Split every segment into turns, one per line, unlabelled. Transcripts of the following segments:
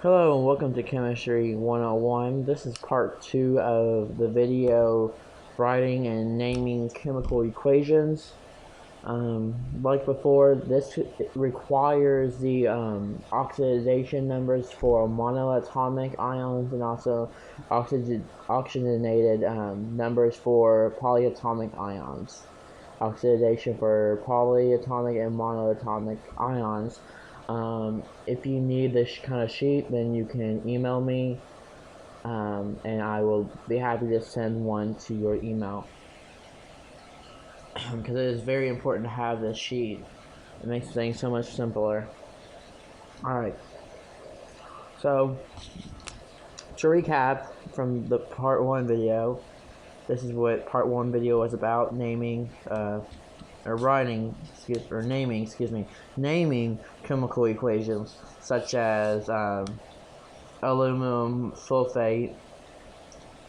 Hello and welcome to Chemistry 101. This is part 2 of the video writing and naming chemical equations. Like before, this requires the oxidation numbers for monoatomic ions and also oxygenated numbers for polyatomic ions. Oxidation for polyatomic and monoatomic ions. If you need this kind of sheet, then you can email me, and I will be happy to send one to your email. Because it is very important to have this sheet. It makes things so much simpler. Alright, so to recap from the part 1 video, this is what part 1 video was about: naming naming chemical equations such as aluminum sulfate,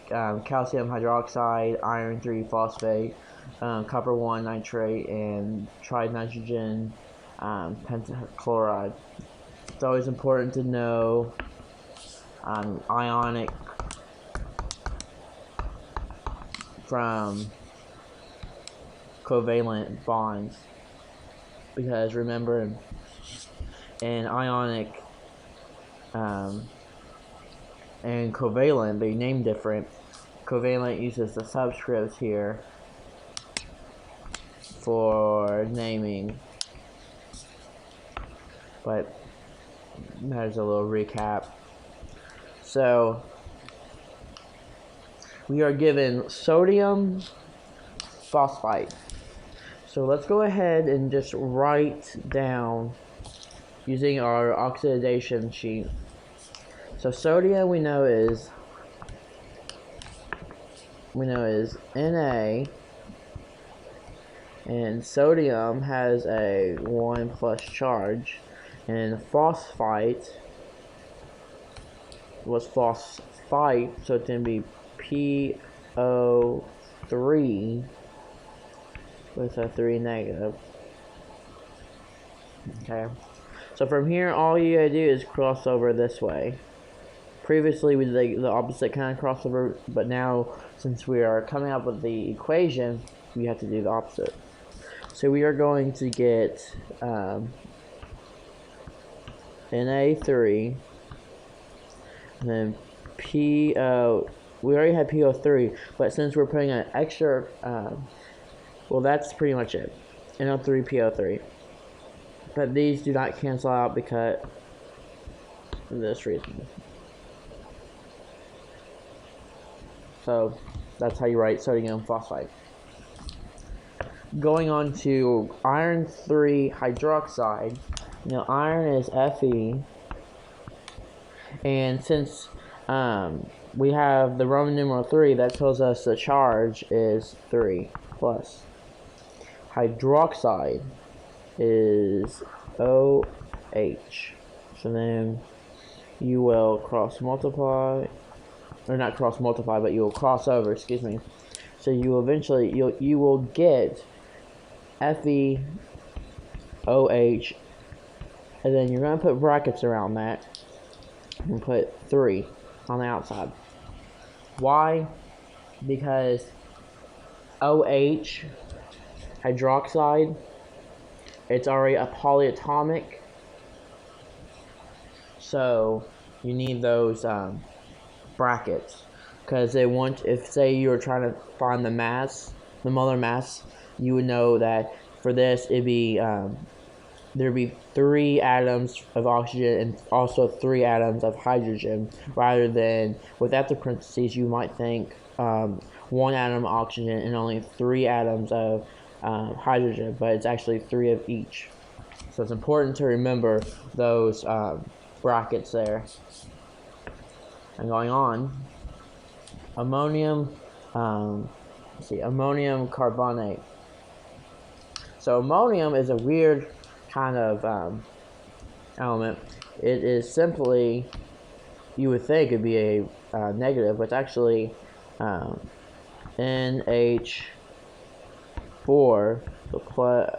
calcium hydroxide, iron 3 phosphate, copper 1 nitrate, and trinitrogen pentachloride. It's always important to know ionic from covalent bonds, because remember, in ionic and covalent, they name different. Covalent uses the subscripts here for naming, but there's a little recap. So we are given sodium phosphite. So let's go ahead and just write down using our oxidation sheet. So sodium we know is Na, and sodium has a 1 plus charge, and phosphite was phosphite, so it's going to be PO3 with a 3 negative. Okay, so from here all you gotta do is cross over this way. Previously we did the opposite kind of crossover, but now since we are coming up with the equation, we have to do the opposite. So we are going to get Na3, and then PO. We already had PO3, but since we're putting an extra, well, that's pretty much it. NO3, PO3. But these do not cancel out because of this reason. So that's how you write sodium phosphite. Going on to iron 3 hydroxide. Now iron is Fe, and since we have the Roman numeral 3, that tells us the charge is 3 plus. Hydroxide is OH. So then you will cross multiply, or not cross multiply, but you will cross over, excuse me. So you will eventually, you will get FeOH, and then you're going to put brackets around that and put 3 on the outside. Why? Because OH, hydroxide, it's already a polyatomic, so you need those brackets, because they want, if say you were trying to find the mass, the molar mass, you would know that for this it'd be there'd be 3 atoms of oxygen and also 3 atoms of hydrogen, rather than without the parentheses you might think 1 atom of oxygen and only 3 atoms of hydrogen, but it's actually 3 of each. So it's important to remember those brackets there. And going on, ammonium, ammonium carbonate. So ammonium is a weird kind of element. It is simply, you would think it'd be a negative, but it's actually NH4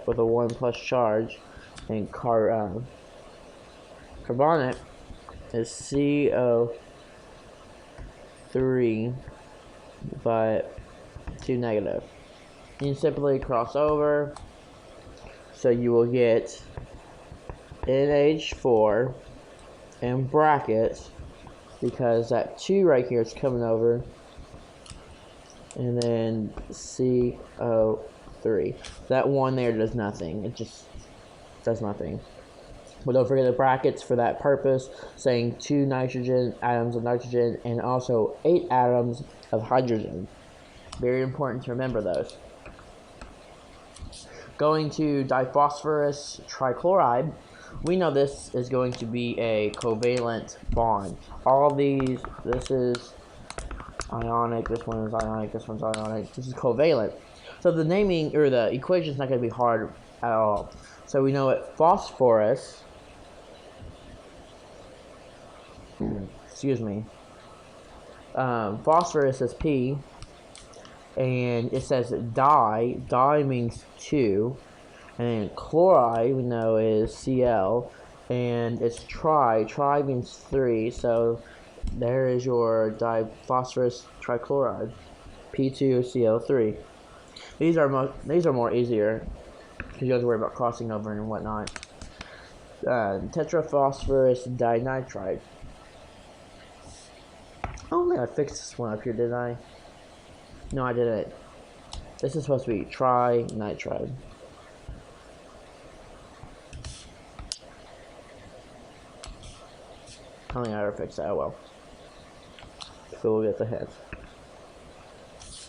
with a 1 plus charge, and carbonate is CO3, but 2 negative. You simply cross over, so you will get NH4 in brackets, because that 2 right here is coming over, and then CO3. That 1 there does nothing. It just does nothing. But don't forget the brackets for that purpose, saying 2 nitrogen atoms of nitrogen and also 8 atoms of hydrogen. Very important to remember those. Going to diphosphorus trichloride, we know this is going to be a covalent bond. All these, this is ionic, this one is ionic, this one's ionic, this is covalent. So the naming, or the equation is not going to be hard at all. So we know that phosphorus, phosphorus is P, and it says di means 2, and then chloride we know is Cl, and it's tri means 3, so there is your diphosphorus trichloride, P2Cl3. These are more easier, because you don't have to worry about crossing over and whatnot. Tetraphosphorus dinitride. I don't think I fixed this one up here, did I? No, I didn't. This is supposed to be trinitride. I don't think I ever fixed that. Oh well. So we'll get the hint.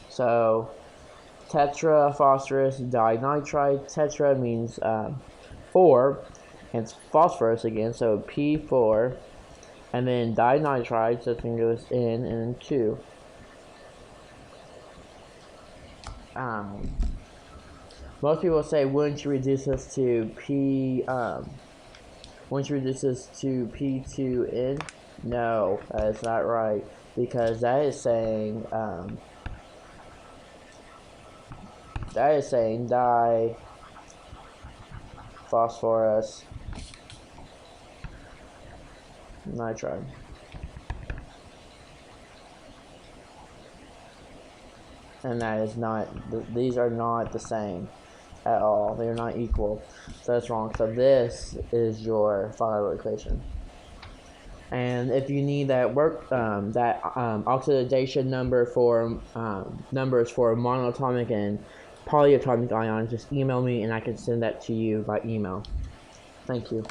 So, tetraphosphorus dinitride. Tetra means 4, and it's phosphorus again, so P4. And then dinitride, so it goes in, and then 2. Most people say, wouldn't you reduce this to P2N? No, that's not right, because that is saying diphosphorus nitride. And that is not, these are not the same at all. They are not equal. So that's wrong. So this is your final equation. And if you need that oxidation number for numbers for monatomic and polyatomic ions, just email me and I can send that to you by email. Thank you.